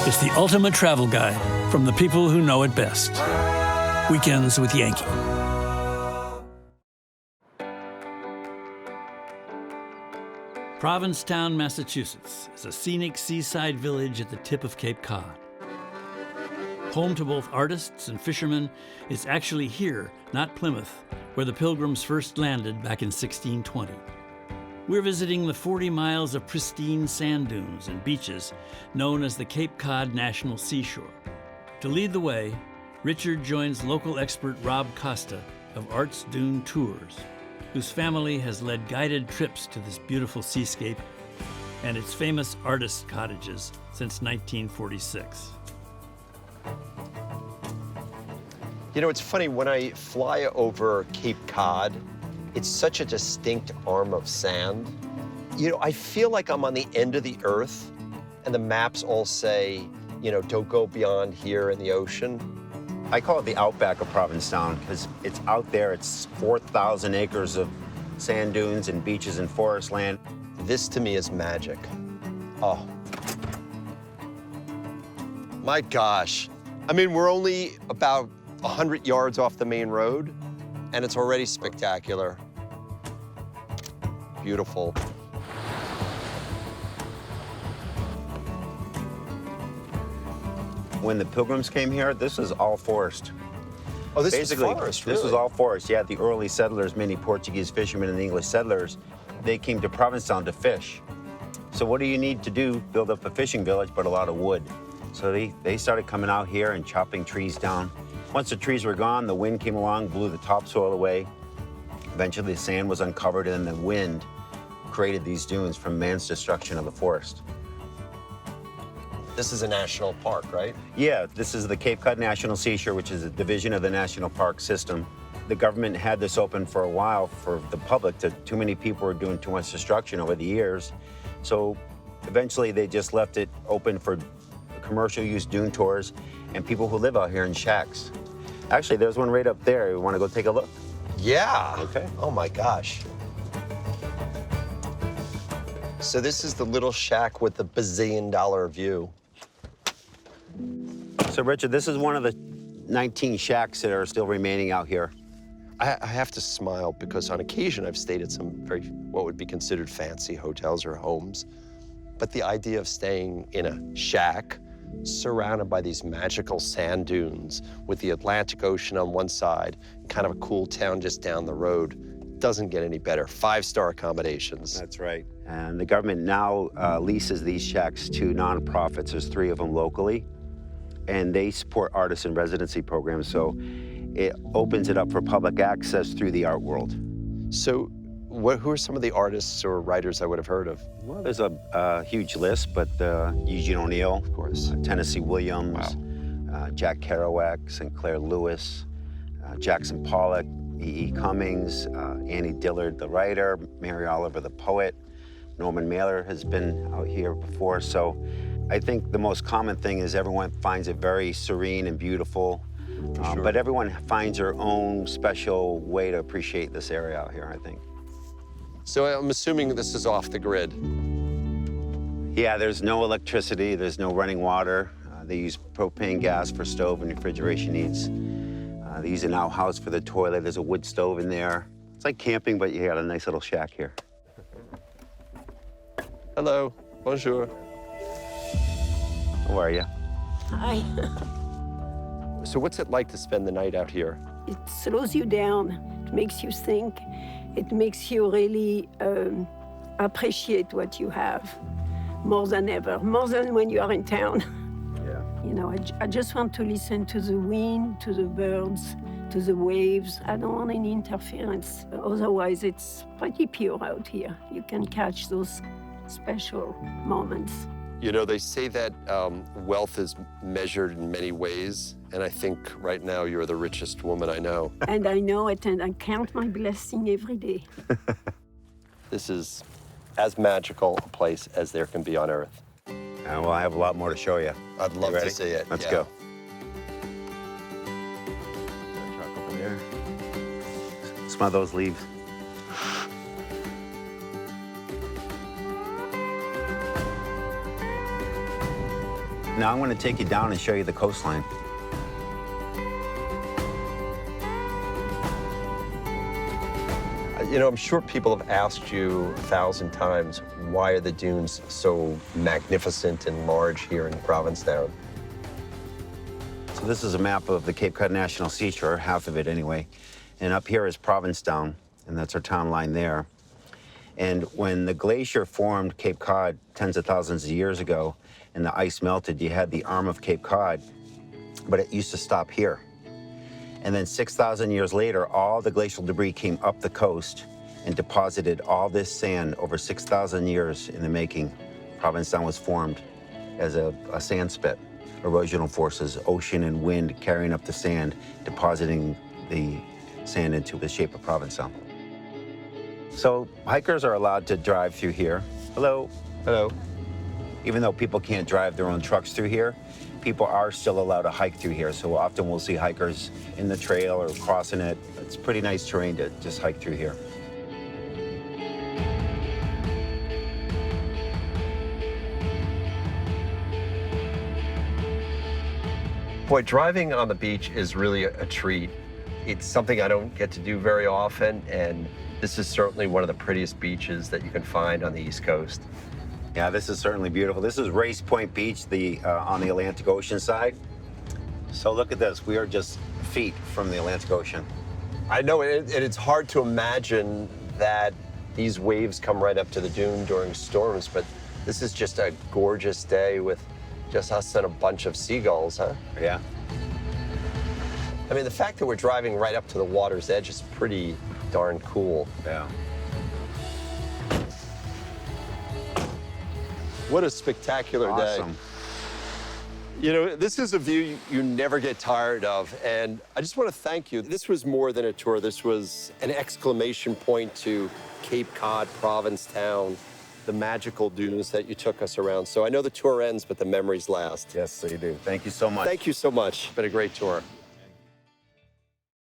It's the ultimate travel guide from the people who know it best. Weekends with Yankee. Provincetown, Massachusetts is a scenic seaside village at the tip of Cape Cod. Home to both artists and fishermen, it's actually here, not Plymouth, where the Pilgrims first landed back in 1620. We're visiting the 40 miles of pristine sand dunes and beaches known as the Cape Cod National Seashore. To lead the way, Richard joins local expert Rob Costa of Arts Dune Tours, whose family has led guided trips to this beautiful seascape and its famous artist cottages since 1946. You know, it's funny, when I fly over Cape Cod, it's such a distinct arm of sand. You know, I feel like I'm on the end of the earth, and the maps all say, you know, don't go beyond here in the ocean. I call it the outback of Provincetown because it's out there. It's 4,000 acres of sand dunes and beaches and forest land. This to me is magic. Oh. My gosh. I mean, we're only about 100 yards off the main road, and it's already spectacular. Beautiful. When the Pilgrims came here, this was all forest. Oh, this Basically, was forest, really? This was all forest. Yeah, the early settlers, many Portuguese fishermen and English settlers, they came to Provincetown to fish. So what do you need to do? Build up a fishing village, but a lot of wood. So they started coming out here and chopping trees down. Once the trees were gone, the wind came along, blew the topsoil away. Eventually, the sand was uncovered, and the wind created these dunes from man's destruction of the forest. This is a national park, right? Yeah, this is the Cape Cod National Seashore, which is a division of the national park system. The government had this open for a while for the public. Too many people were doing too much destruction over the years. So eventually they just left it open for commercial use dune tours and people who live out here in shacks. Actually, there's one right up there. You want to go take a look? Yeah. Okay. Oh my gosh. So this is the little shack with the bazillion-dollar view. So Richard, this is one of the 19 shacks that are still remaining out here. I have to smile because on occasion I've stayed at some very, what would be considered fancy hotels or homes. But the idea of staying in a shack surrounded by these magical sand dunes with the Atlantic Ocean on one side, kind of a cool town just down the road, doesn't get any better. 5-star accommodations. That's right. And the government now leases these shacks to nonprofits. There's 3 of them locally. And they support artists and residency programs, so it opens it up for public access through the art world. So who are some of the artists or writers I would have heard of? Well, there's a huge list, but Eugene O'Neill, of course, Tennessee Williams, Jack Kerouac, Sinclair Lewis, Jackson Pollock, E.E. Cummings, Annie Dillard, the writer, Mary Oliver, the poet. Norman Mailer has been out here before, so I think the most common thing is everyone finds it very serene and beautiful, Sure. but everyone finds their own special way to appreciate this area out here, I think. So I'm assuming this is off the grid. Yeah, there's no electricity, there's no running water. They use propane gas for stove and refrigeration needs. They use an outhouse for the toilet. There's a wood stove in there. It's like camping, but you got a nice little shack here. Hello, bonjour. How are you? Hi. So what's it like to spend the night out here? It slows you down. It makes you think. It makes you really appreciate what you have more than ever, more than when you are in town. Yeah. You know, I just want to listen to the wind, to the birds, to the waves. I don't want any interference. Otherwise, it's pretty pure out here. You can catch those special moments. You know, they say that wealth is measured in many ways, and I think right now you're the richest woman I know. And I know it, and I count my blessing every day. This is as magical a place as there can be on Earth. Well, I have a lot more to show you. I'd love You ready? to see it. Let's yeah. go. Truck over there. Smell those leaves. Now I'm going to take you down and show you the coastline. You know, I'm sure people have asked you 1,000 times, why are the dunes so magnificent and large here in Provincetown? So this is a map of the Cape Cod National Seashore, half of it anyway. And up here is Provincetown, and that's our town line there. And when the glacier formed Cape Cod tens of thousands of years ago and the ice melted, you had the arm of Cape Cod, but it used to stop here. And then 6,000 years later, all the glacial debris came up the coast and deposited all this sand over 6,000 years in the making. Provincetown was formed as a sand spit. Erosional forces, ocean and wind carrying up the sand, depositing the sand into the shape of Provincetown. So hikers are allowed to drive through here. Hello. Hello. Even though people can't drive their own trucks through here, people are still allowed to hike through here. So often we'll see hikers in the trail or crossing it. It's pretty nice terrain to just hike through here. Boy, driving on the beach is really a treat. It's something I don't get to do very often, and this is certainly one of the prettiest beaches that you can find on the East Coast. Yeah, this is certainly beautiful. This is Race Point Beach, on the Atlantic Ocean side. So look at this. We are just feet from the Atlantic Ocean. I know, and it's hard to imagine that these waves come right up to the dune during storms, but this is just a gorgeous day with just us and a bunch of seagulls, huh? Yeah. I mean, the fact that we're driving right up to the water's edge is pretty darn cool. Yeah. What a spectacular day. Awesome. You know, this is a view you never get tired of, and I just want to thank you. This was more than a tour. This was an exclamation point to Cape Cod, Provincetown, the magical dunes that you took us around. So I know the tour ends, but the memories last. Yes, so you do. Thank you so much. Thank you so much. Been a great tour.